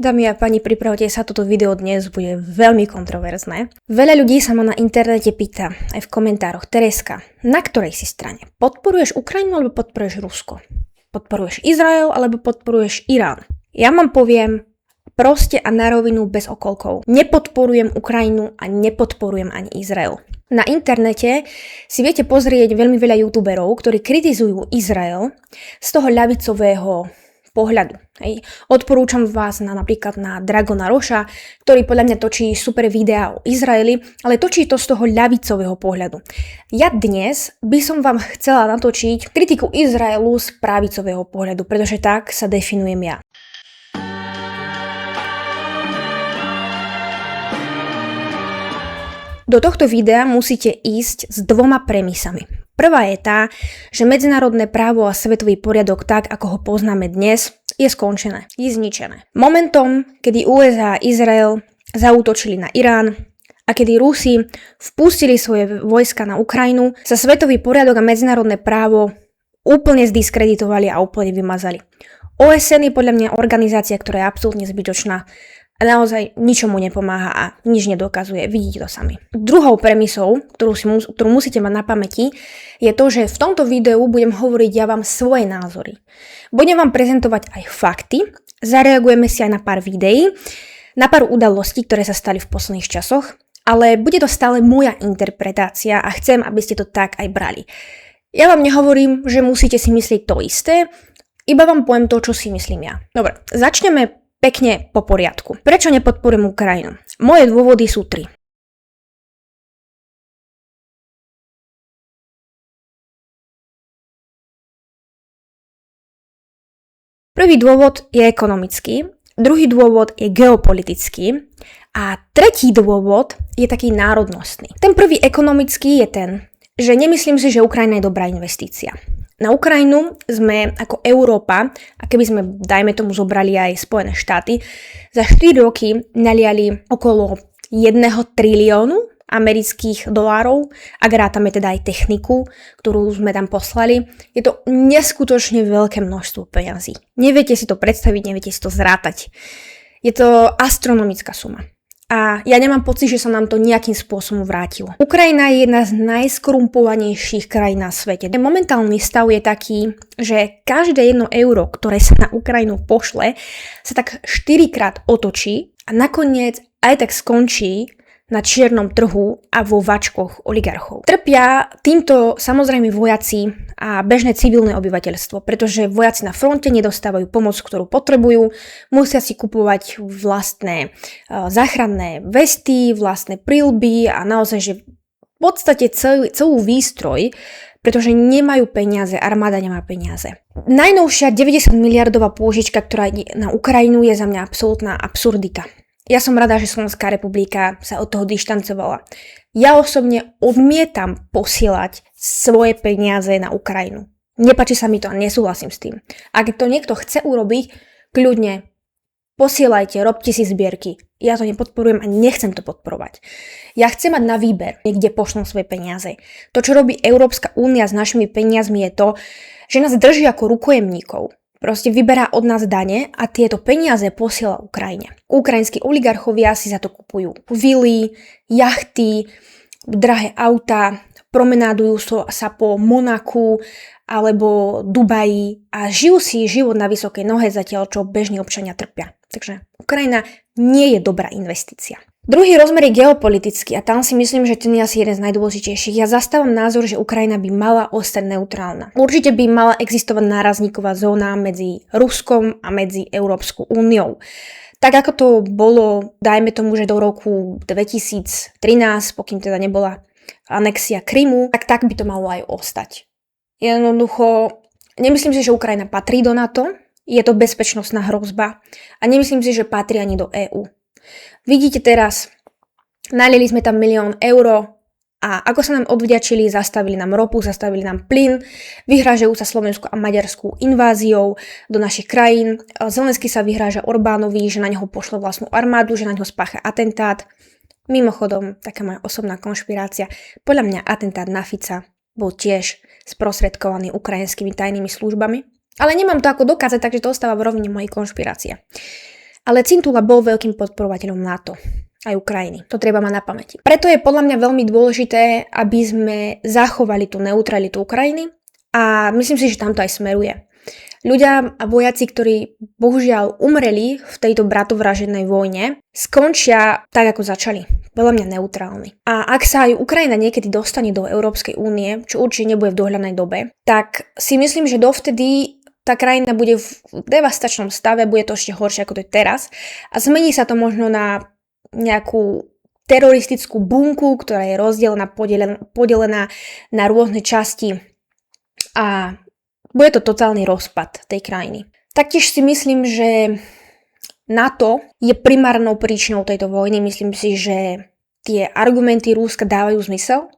Dámy a páni, pripravte sa, toto video dnes bude veľmi kontroverzné. Veľa ľudí sa ma na internete pýta, aj v komentároch: Tereska, na ktorej si strane? Podporuješ Ukrajinu alebo podporuješ Rusko? Podporuješ Izrael alebo podporuješ Irán? Ja vám poviem proste a na rovinu bez okolkov. Nepodporujem Ukrajinu a nepodporujem ani Izrael. Na internete si viete pozrieť veľmi veľa youtuberov, ktorí kritizujú Izrael z toho ľavicového pohľadu. Hej. Odporúčam vás napríklad na Dragona Roša, ktorý podľa mňa točí super videá o Izraeli, ale točí to z toho ľavicového pohľadu. Ja dnes by som vám chcela natočiť kritiku Izraelu z pravicového pohľadu, pretože tak sa definujem ja. Do tohto videa musíte ísť s dvoma premisami. Prvá je tá, že medzinárodné právo a svetový poriadok tak, ako ho poznáme dnes, je skončené, je zničené. Momentom, kedy USA a Izrael zaútočili na Irán a kedy Rusi vpustili svoje vojska na Ukrajinu, sa svetový poriadok a medzinárodné právo úplne zdiskreditovali a úplne vymazali. OSN je podľa mňa organizácia, ktorá je absolútne zbytočná a naozaj ničomu nepomáha a nič nedokazuje. Vidíte to sami. Druhou premisou, ktorú musíte mať na pamäti, je to, že v tomto videu budem hovoriť ja vám svoje názory. Budem vám prezentovať aj fakty, zareagujeme si aj na pár videí, na pár udalostí, ktoré sa stali v posledných časoch, ale bude to stále moja interpretácia a chcem, aby ste to tak aj brali. Ja vám nehovorím, že musíte si myslieť to isté, iba vám poviem to, čo si myslím ja. Dobre, začneme pekne po poriadku. Prečo nepodporujem Ukrajinu? Moje dôvody sú 3. Prvý dôvod je ekonomický, druhý dôvod je geopolitický a tretí dôvod je taký národnostný. Ten prvý ekonomický je ten, že nemyslím si, že Ukrajina je dobrá investícia. Na Ukrajinu sme ako Európa, a keby sme, dajme tomu, zobrali aj Spojené štáty, za 4 roky naliali okolo 1 triliónu amerických dolárov, ak rátame teda aj techniku, ktorú sme tam poslali. Je to neskutočne veľké množstvo peňazí. Neviete si to predstaviť, neviete si to zrátať. Je to astronomická suma. A ja nemám pocit, že sa nám to nejakým spôsobom vrátilo. Ukrajina je jedna z najskorumpovanejších krajín na svete. Momentálny stav je taký, že každé 1 euro, ktoré sa na Ukrajinu pošle, sa tak 4-krát otočí a nakoniec aj tak skončí na čiernom trhu a vo vačkoch oligarchov. Trpia týmto samozrejme vojaci a bežné civilné obyvateľstvo, pretože vojaci na fronte nedostávajú pomoc, ktorú potrebujú, musia si kupovať vlastné záchranné vesty, vlastné príľby a naozaj, že v podstate celú výstroj, pretože nemajú peniaze, armáda nemá peniaze. Najnovšia 90 miliardová pôžička, ktorá ide na Ukrajinu, je za mňa absolútna absurdita. Ja som rada, že Slovenská republika sa od toho dištancovala. Ja osobne odmietam posielať svoje peniaze na Ukrajinu. Nepáči sa mi to a nesúhlasím s tým. Ak to niekto chce urobiť, kľudne posielajte, robte si zbierky. Ja to nepodporujem a nechcem to podporovať. Ja chcem mať na výber, kde pošlem svoje peniaze. To, čo robí Európska únia s našimi peniazmi, je to, že nás drží ako rukojemníkov. Proste vyberá od nás dane a tieto peniaze posiela Ukrajine. Ukrajinskí oligarchovia si za to kupujú vily, jachty, drahé auta, promenádujú sa po Monaku alebo Dubaji a žijú si život na vysokej nohe, zatiaľ čo bežní občania trpia. Takže Ukrajina nie je dobrá investícia. Druhý rozmer je geopolitický a tam si myslím, že ten je asi jeden z najdôležitejších. Ja zastávam názor, že Ukrajina by mala ostať neutrálna. Určite by mala existovať nárazníková zóna medzi Ruskom a medzi Európskou úniou. Tak ako to bolo, dajme tomu, že do roku 2013, pokým teda nebola anexia Krymu, tak by to malo aj ostať. Jednoducho, nemyslím si, že Ukrajina patrí do NATO, je to bezpečnostná hrozba a nemyslím si, že patrí ani do EÚ. Vidíte teraz, nalieli sme tam 1 000 000 eur a ako sa nám odvďačili, zastavili nám ropu, zastavili nám plyn, vyhrážajú sa Slovensku a Maďarsku inváziou do našich krajín. Zelenský sa vyhráža Orbánovi, že na neho pošle vlastnú armádu, že na neho spácha atentát. Mimochodom, taká moja osobná konšpirácia, podľa mňa atentát na Fica bol tiež sprostredkovaný ukrajinskými tajnými službami. Ale nemám to ako dokázať, takže to ostáva v rovine mojej konšpirácie. ale Cintula bol veľkým podporovateľom NATO aj Ukrajiny. To treba mať na pamäti. Preto je podľa mňa veľmi dôležité, aby sme zachovali tú neutralitu Ukrajiny a myslím si, že tam to aj smeruje. Ľudia a vojaci, ktorí bohužiaľ umreli v tejto bratovražednej vojne, skončia tak, ako začali. Veľa mňa neutrálni. A ak sa aj Ukrajina niekedy dostane do Európskej únie, čo určite nebude v dohľadnej dobe, tak si myslím, že dovtedy tá krajina bude v devastačnom stave, bude to ešte horšie, ako to je teraz a zmení sa to možno na nejakú teroristickú bunku, ktorá je rozdelená, podelená na rôzne časti a bude to totálny rozpad tej krajiny. Taktiež si myslím, že NATO je primárnou príčinou tejto vojny. Myslím si, že tie argumenty Rúska dávajú zmysel.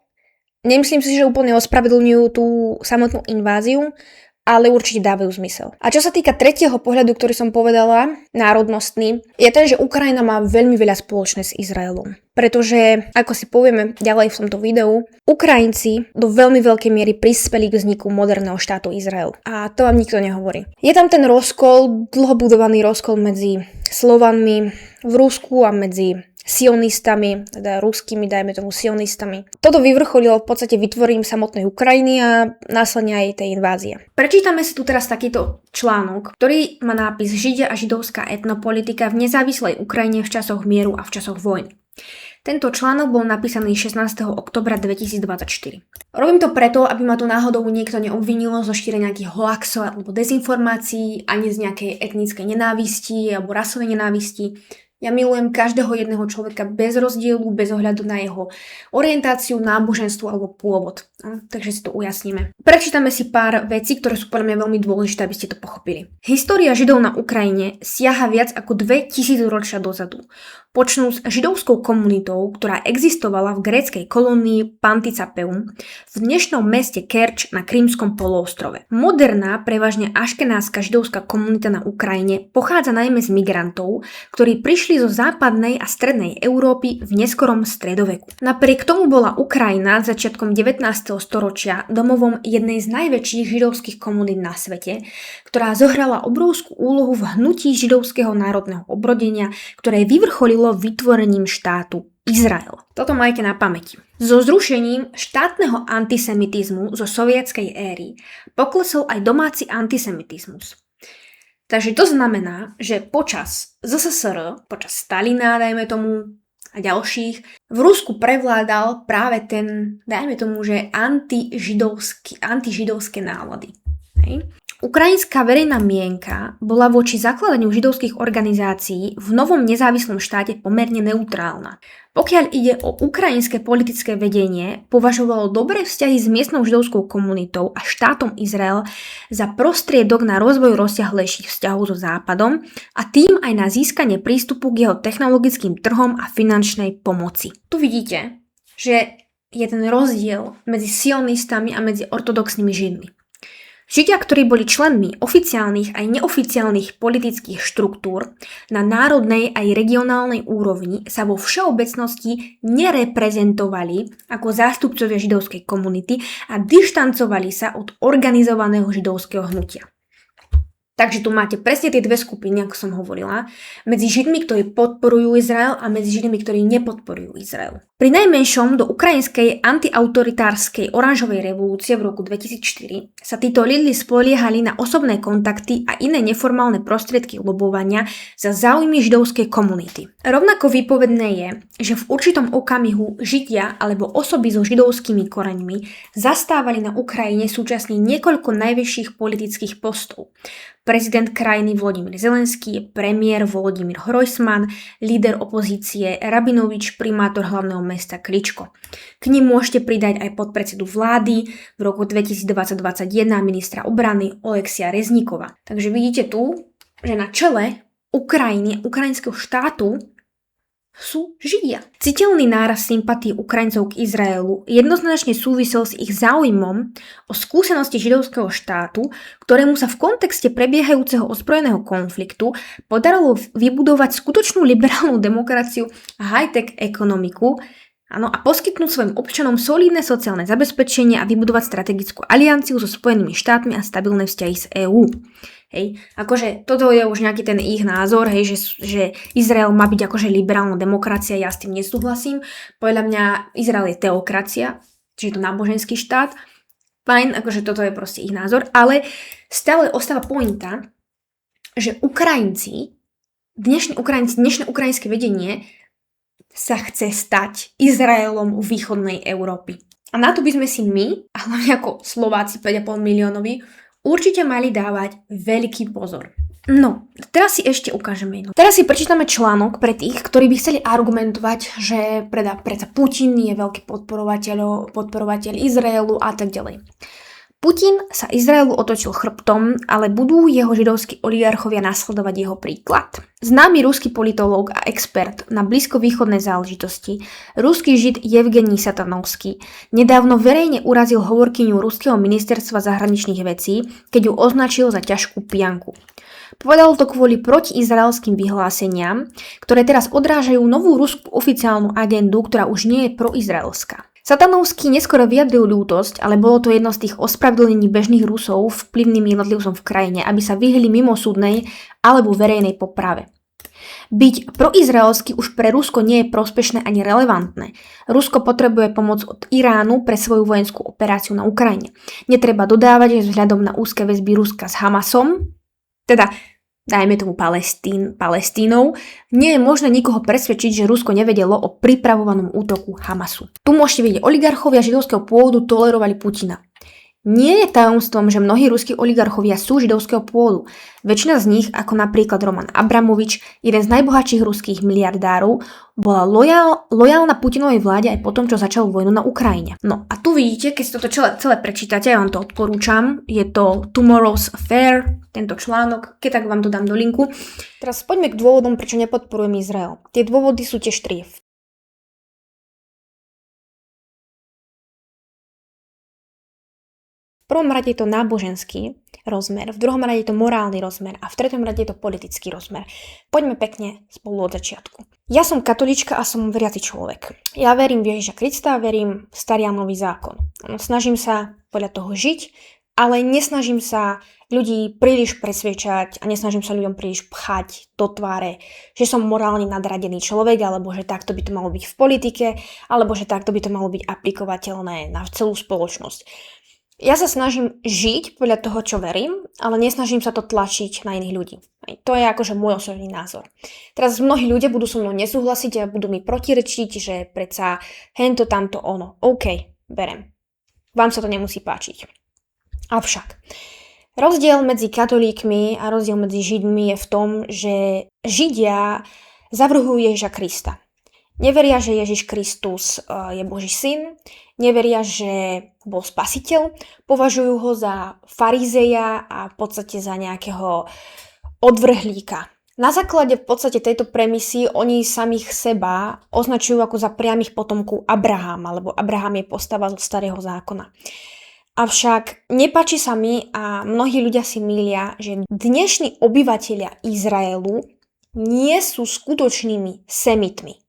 Nemyslím si, že úplne ospravedlňujú tú samotnú inváziu, ale určite dávajú zmysel. A čo sa týka tretieho pohľadu, ktorý som povedala, národnostný, je ten, že Ukrajina má veľmi veľa spoločné s Izraelom. Pretože, ako si povieme ďalej v tomto videu, Ukrajinci do veľmi veľkej miery prispeli k vzniku moderného štátu Izrael. A to vám nikto nehovorí. Je tam ten rozkol, dlhobudovaný rozkol medzi Slovanmi v Rusku a medzi sionistami, teda ruskými, dajme tomu sionistami. Toto vyvrcholilo v podstate vytvorením samotnej Ukrajiny a následne aj tej invázie. Prečítame si tu teraz takýto článok, ktorý má nápis Židia a židovská etnopolitika v nezávislej Ukrajine v časoch mieru a v časoch vojny. Tento článok bol napísaný 16. oktobra 2024. Robím to preto, aby ma tu náhodou niekto neobvinil zo šírenia nejakých hoaxov alebo dezinformácií, ani z nejakej etnickej nenávisti alebo rasovej nenávisti. Ja milujem každého jedného človeka bez rozdielu, bez ohľadu na jeho orientáciu, náboženstvo alebo pôvod. Takže si to ujasníme. Prečítame si pár vecí, ktoré sú podľa mňa veľmi dôležité, aby ste to pochopili. História Židov na Ukrajine siaha viac ako 2000 ročia dozadu. Počnú s židovskou komunitou, ktorá existovala v gréckej kolónii Panticapeum v dnešnom meste Kerč na Krymskom poloostrove. Moderná, prevažne aškenázska židovská komunita na Ukrajine pochádza najmä z migrantov, ktorí prišli zo západnej a strednej Európy v neskorom stredoveku. Napriek tomu bola Ukrajina začiatkom 19. storočia domovom jednej z najväčších židovských komunít na svete, ktorá zohrala obrovskú úlohu v hnutí židovského národného obrodenia, ktoré vyvrcholilo vytvorením štátu Izrael. Toto majte na pamäti. So zrušením štátneho antisemitizmu zo sovietskej éry poklesol aj domáci antisemitizmus. Takže to znamená, že počas ZSSR, počas Stalina, dajme tomu, a ďalších, v Rusku prevládal práve ten, dajme tomu, že antižidovské nálady. Hej. Ukrajinská verejná mienka bola voči zakladaniu židovských organizácií v novom nezávislom štáte pomerne neutrálna. Pokiaľ ide o ukrajinské politické vedenie, považovalo dobré vzťahy s miestnou židovskou komunitou a štátom Izrael za prostriedok na rozvoj rozsiahlejších vzťahov so Západom a tým aj na získanie prístupu k jeho technologickým trhom a finančnej pomoci. Tu vidíte, že je ten rozdiel medzi sionistami a medzi ortodoxnými Židmi. Židia, ktorí boli členmi oficiálnych aj neoficiálnych politických štruktúr na národnej aj regionálnej úrovni, sa vo všeobecnosti nereprezentovali ako zástupcovia židovskej komunity a dištancovali sa od organizovaného židovského hnutia. Takže tu máte presne tie dve skupiny, ako som hovorila, medzi Židmi, ktorí podporujú Izrael a medzi Židmi, ktorí nepodporujú Izrael. Pri najmenšom do ukrajinskej antiautoritárskej oranžovej revolúcie v roku 2004 sa títo lídri spoliehali na osobné kontakty a iné neformálne prostriedky lobovania za záujmy židovskej komunity. Rovnako výpovedné je, že v určitom okamihu Židia alebo osoby so židovskými koreňmi zastávali na Ukrajine súčasne niekoľko najvyšších politických postov. Prezident krajiny Volodymyr Zelenský, premiér Volodymyr Hrojsman, líder opozície Rabinovič, primátor hlavného mesta Kličko. K nim môžete pridať aj podpredsedu vlády v roku 2020-2021 ministra obrany Oleksia Reznikova. Takže vidíte tu, že na čele Ukrajiny, ukrajinského štátu sú Židia. Citeľný nárast sympatí Ukrajincov k Izraelu jednoznačne súvisel s ich záujmom o skúsenosti židovského štátu, ktorému sa v kontexte prebiehajúceho ozbrojeného konfliktu podarilo vybudovať skutočnú liberálnu demokraciu a high-tech ekonomiku, a poskytnúť svojim občanom solidné sociálne zabezpečenie a vybudovať strategickú alianciu so Spojenými štátmi a stabilné vzťahy s EÚ. Hej, akože toto je už nejaký ten ich názor, hej, že Izrael má byť akože liberálna demokracia, ja s tým nesúhlasím. Podľa mňa Izrael je teokracia, čiže je to náboženský štát. Fajn, akože toto je proste ich názor, ale stále ostáva pointa, že dnešné ukrajinské vedenie sa chce stať Izraelom východnej Európy. A na to by sme si my, a hlavne ako Slováci 5,5 miliónovi, určite mali dávať veľký pozor. No, teraz si ešte ukážeme jedno. Teraz si prečítame článok pre tých, ktorí by chceli argumentovať, že predsa Putin je veľký podporovateľ Izraelu a tak ďalej. Putin sa Izraelu otočil chrbtom, ale budú jeho židovskí oligarchovia nasledovať jeho príklad. Známy ruský politológ a expert na blízkovýchodné záležitosti, ruský žid Evgenij Satanovský, nedávno verejne urazil hovorkyňu ruského ministerstva zahraničných vecí, keď ju označil za ťažkú pijanku. Povedal to kvôli protiizraelským vyhláseniam, ktoré teraz odrážajú novú ruskú oficiálnu agendu, ktorá už nie je proizraelská. Satanovský neskoro vyjadril ľútosť, ale bolo to jedno z tých ospravedlnení bežných Rusov vplyvným jednotlivcom v krajine, aby sa vyhli mimosúdnej alebo verejnej poprave. Byť proizraelsky už pre Rusko nie je prospešné ani relevantné. Rusko potrebuje pomoc od Iránu pre svoju vojenskú operáciu na Ukrajine. Netreba dodávať, že vzhľadom na úzke väzby Ruska s Hamasom, teda dajme tomu Palestínou, nie je možné nikoho presvedčiť, že Rusko nevedelo o pripravovanom útoku Hamasu. Tu môžete vidieť, oligarchovia židovského pôvodu tolerovali Putina. Nie je tajomstvom, že mnohí ruskí oligarchovia sú židovského pôvodu. Väčšina z nich, ako napríklad Roman Abramovič, jeden z najbohatších ruských miliardárov, bola lojálna Putinovej vláde aj po tom, čo začal vojnu na Ukrajine. No a tu vidíte, keď si toto celé prečítate, ja vám to odporúčam, je to Tomorrow's Affair, tento článok, keď tak vám to dám do linku. Teraz poďme k dôvodom, prečo nepodporujem Izrael. Tie dôvody sú tiež 3. V prvom rade je to náboženský rozmer, v druhom rade je to morálny rozmer a v treťom rade je to politický rozmer. Poďme pekne spolu od začiatku. Ja som katolíčka a som veriaci človek. Ja verím v Ježiša Krista, verím v starý a nový zákon. Snažím sa podľa toho žiť, ale nesnažím sa ľudí príliš presviečať a nesnažím sa ľuďom príliš pchať do tváre, že som morálne nadradený človek, alebo že takto by to malo byť v politike, alebo že takto by to malo byť aplikovateľné na celú spoločnosť. Ja sa snažím žiť podľa toho, čo verím, ale nesnažím sa to tlačiť na iných ľudí. To je akože môj osobný názor. Teraz mnohí ľudia budú so mnou nesúhlasiť a budú mi protirečiť, že predsa hento, tamto, ono. OK, berem. Vám sa to nemusí páčiť. Avšak, rozdiel medzi katolíkmi a rozdiel medzi židmi je v tom, že židia zavrhujú Ježiša Krista. Neveria, že Ježiš Kristus je Boží syn, neveria, že bol spasiteľ, považujú ho za farizeja a v podstate za nejakého odvrhlíka. Na základe v podstate tejto premisy oni samých seba označujú ako za priamych potomkov Abraháma, lebo Abraham je postava zo starého zákona. Avšak nepáči sa mi a mnohí ľudia si mýlia, že dnešní obyvatelia Izraelu nie sú skutočnými semitmi.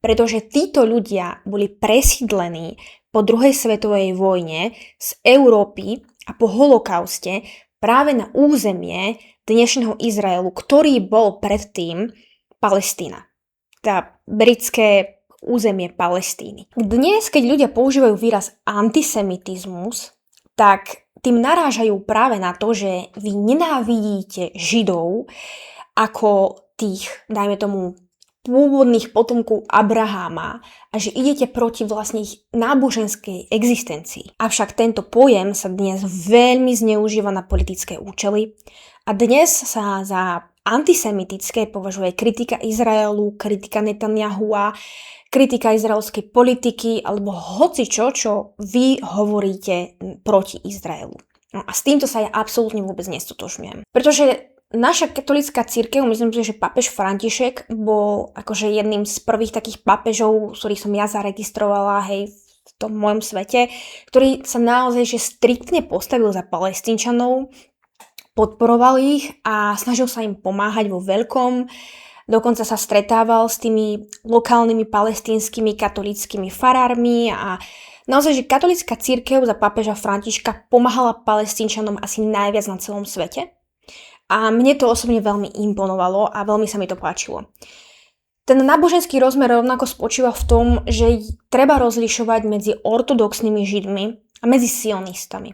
Pretože títo ľudia boli presídlení po druhej svetovej vojne z Európy a po holokauste práve na územie dnešného Izraelu, ktorý bol predtým Palestína. Teda britské územie Palestíny. Dnes, keď ľudia používajú výraz antisemitizmus, tak tým narážajú práve na to, že vy nenávidíte Židov ako tých, dajme tomu, pôvodných potomkov Abraháma a že idete proti vlastne ich náboženskej existencii. Avšak tento pojem sa dnes veľmi zneužíva na politické účely a dnes sa za antisemitické považuje kritika Izraelu, kritika Netanyahua, kritika izraelskej politiky alebo hocičo, čo vy hovoríte proti Izraelu. No a s týmto sa ja absolútne vôbec nestotožňujem. Pretože naša katolická cirkev, myslím si, že pápež František bol akože jedným z prvých takých pápežov, ktorých som ja zaregistrovala, hej, v tom mojom svete, ktorý sa naozaj že striktne postavil za Palestínčanov, podporoval ich a snažil sa im pomáhať vo veľkom. Dokonca sa stretával s tými lokálnymi palestínskymi katolíckymi farármi a naozaj, že katolická cirkev za pápeža Františka pomáhala Palestínčanom asi najviac na celom svete. A mne to osobne veľmi imponovalo a veľmi sa mi to páčilo. Ten náboženský rozmer rovnako spočíva v tom, že treba rozlišovať medzi ortodoxnými Židmi a medzi sionistami.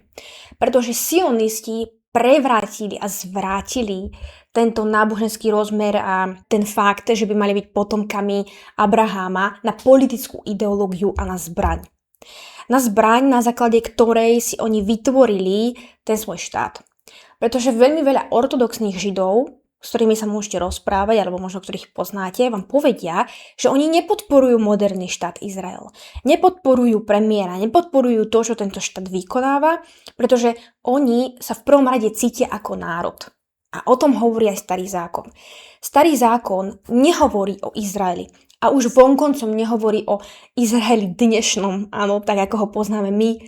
Pretože sionisti prevrátili a zvrátili tento náboženský rozmer a ten fakt, že by mali byť potomkami Abraháma na politickú ideológiu a na zbraň. Na zbraň, na základe ktorej si oni vytvorili ten svoj štát. Pretože veľmi veľa ortodoxných Židov, s ktorými sa môžete rozprávať, alebo možno ktorých poznáte, vám povedia, že oni nepodporujú moderný štát Izrael. Nepodporujú premiéra, nepodporujú to, čo tento štát vykonáva, pretože oni sa v prvom rade cítia ako národ. A o tom hovorí aj Starý zákon. Starý zákon nehovorí o Izraeli. A už vonkoncom nehovorí o Izraeli dnešnom, áno, tak ako ho poznáme my,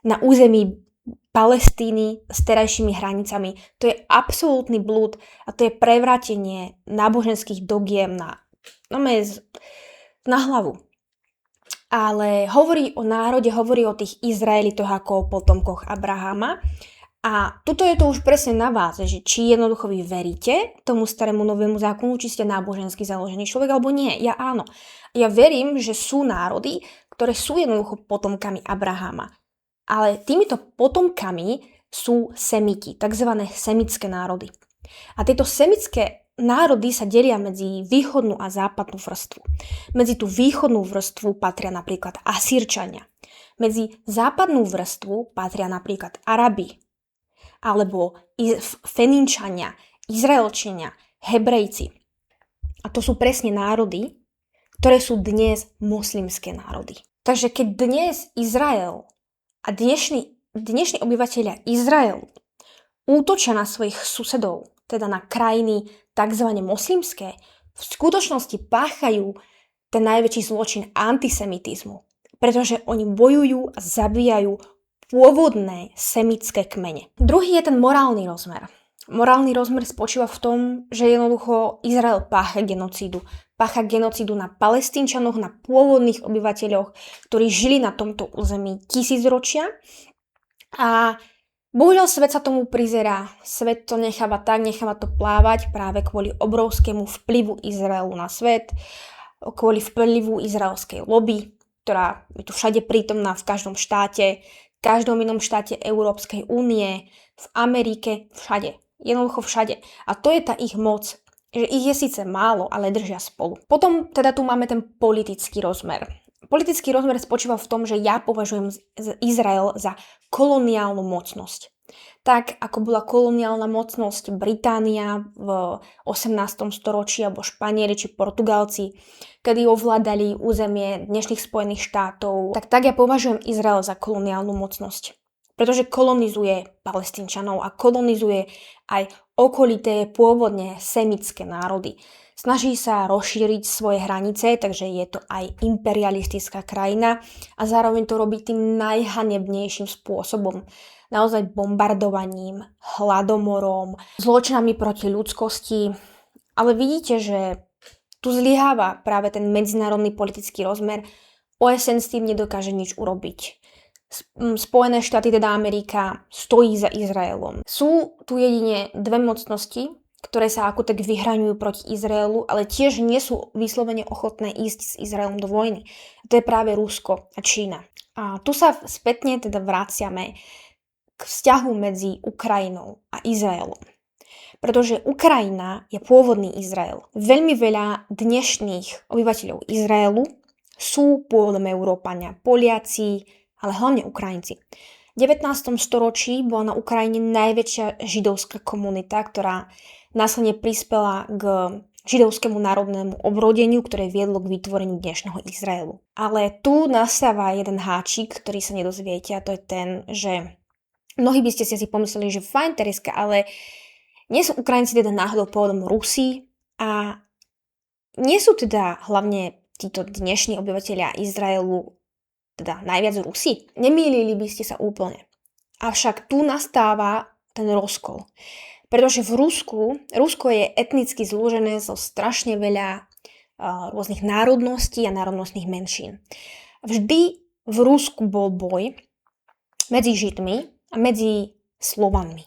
na území Palestíny s terajšími hranicami. To je absolútny blúd a to je prevrátenie náboženských dogiem na hlavu. Ale hovorí o národe, hovorí o tých Izraelitoch ako o potomkoch Abraháma. A tuto je to už presne na vás, že či jednoducho vy veríte tomu starému novému zákonu, či ste nábožensky založený človek, alebo nie. Ja áno. Ja verím, že sú národy, ktoré sú jednoducho potomkami Abraháma. Ale týmito potomkami sú semiti, takzvané semické národy. A tieto semické národy sa delia medzi východnú a západnú vrstvu. Medzi tú východnú vrstvu patria napríklad Asýrčania. Medzi západnú vrstvu patria napríklad Arabi, alebo Feninčania, Izraelčania, Hebrejci. A to sú presne národy, ktoré sú dnes moslimské národy. Takže keď dnes Izrael a dnešní obyvateľia Izraelu útočia na svojich susedov, teda na krajiny tzv. Moslimské, v skutočnosti páchajú ten najväčší zločin antisemitizmu, pretože oni bojujú a zabíjajú pôvodné semické kmene. Druhý je ten morálny rozmer. Morálny rozmer spočíva v tom, že jednoducho Izrael pácha genocídu. Pácha genocídu na Palestínčanoch, na pôvodných obyvateľoch, ktorí žili na tomto území tisícročia. A bohužiaľ svet sa tomu prizerá. Svet to necháva to plávať práve kvôli obrovskému vplyvu Izraelu na svet, kvôli vplyvu izraelskej lobby, ktorá je tu všade prítomná v každom štáte, v každom inom štáte Európskej únie, v Amerike, všade. Jednoducho všade. A to je tá ich moc. Že ich je síce málo, ale držia spolu. Potom teda tu máme ten politický rozmer. Politický rozmer spočíva v tom, že ja považujem Izrael za koloniálnu mocnosť. Tak ako bola koloniálna mocnosť Británia v 18. storočí alebo Španieli či Portugalci, kedy ovládali územie dnešných Spojených štátov, tak ja považujem Izrael za koloniálnu mocnosť. Pretože kolonizuje Palestínčanov a kolonizuje aj okolité pôvodne semické národy. Snaží sa rozšíriť svoje hranice, takže je to aj imperialistická krajina a zároveň to robí tým najhanebnejším spôsobom. Naozaj bombardovaním, hladomorom, zločinami proti ľudskosti. Ale vidíte, že tu zlyháva práve ten medzinárodný politický rozmer. OSN s tým nedokáže nič urobiť. Spojené štáty, teda Amerika, stojí za Izraelom. Sú tu jedine dve mocnosti, ktoré sa ako tak vyhraňujú proti Izraelu, ale tiež nie sú vyslovene ochotné ísť s Izraelom do vojny. To je práve Rusko a Čína. A tu sa spätne teda vraciame k vzťahu medzi Ukrajinou a Izraelom. Pretože Ukrajina je pôvodný Izrael. Veľmi veľa dnešných obyvateľov Izraelu sú pôvodom Európania, Poliaci, ale hlavne Ukrajinci. V 19. storočí bola na Ukrajine najväčšia židovská komunita, ktorá následne prispela k židovskému národnému obrodeniu, ktoré viedlo k vytvoreniu dnešného Izraelu. Ale tu nastáva jeden háčik, ktorý sa nedozviete, a to je ten, že mnohí by ste si pomysleli, že fajn, Tereska, ale nie sú Ukrajinci teda náhodou pôvodom Rusi a nie sú teda hlavne títo dnešní obyvateľia Izraelu teda najviac Rusi. Nemýlili by ste sa úplne. Avšak tu nastáva ten rozkol. Pretože v Rusko je etnicky zložené zo strašne veľa rôznych národností a národnostných menšín. Vždy v Rusku bol boj medzi Židmi a medzi Slovanmi.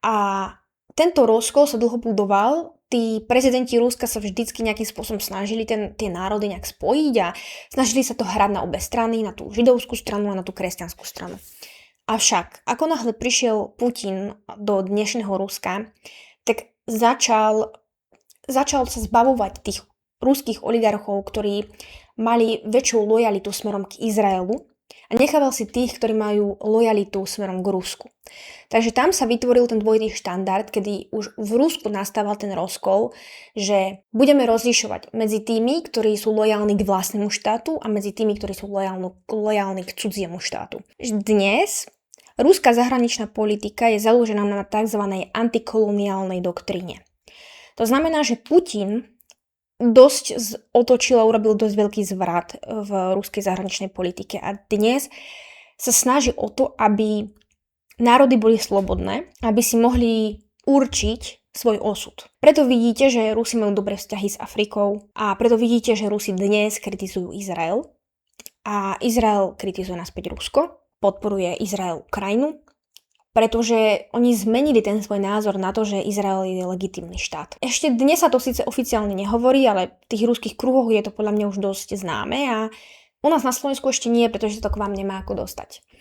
A tento rozkol sa dlho budoval, tí prezidenti Ruska sa vždycky nejakým spôsobom snažili tie národy nejak spojiť a snažili sa to hrať na obe strany, na tú židovskú stranu a na tú kresťanskú stranu. Avšak, ako náhle prišiel Putin do dnešného Ruska, tak začal sa zbavovať tých ruských oligarchov, ktorí mali väčšiu lojalitu smerom k Izraelu a nechával si tých, ktorí majú lojalitu smerom k Rusku. Takže tam sa vytvoril ten dvojitý štandard, kedy už v Rusku nastával ten rozkol, že budeme rozlišovať medzi tými, ktorí sú lojálni k vlastnému štátu a medzi tými, ktorí sú lojálni k cudziemu štátu. Dnes ruská zahraničná politika je založená na tzv. Antikoloniálnej doktríne. To znamená, že Putin dosť otočil a urobil dosť veľký zvrat v ruskej zahraničnej politike a dnes sa snaží o to, aby národy boli slobodné, aby si mohli určiť svoj osud. Preto vidíte, že Rusi majú dobré vzťahy s Afrikou a preto vidíte, že Rusi dnes kritizujú Izrael a Izrael kritizuje naspäť Rusko, podporuje Izrael Ukrajinu, pretože oni zmenili ten svoj názor na to, že Izrael je legitímny štát. Ešte dnes sa to síce oficiálne nehovorí, ale v tých ruských kruhoch je to podľa mňa už dosť známe a u nás na Slovensku ešte nie, pretože to k vám nemá ako dostať.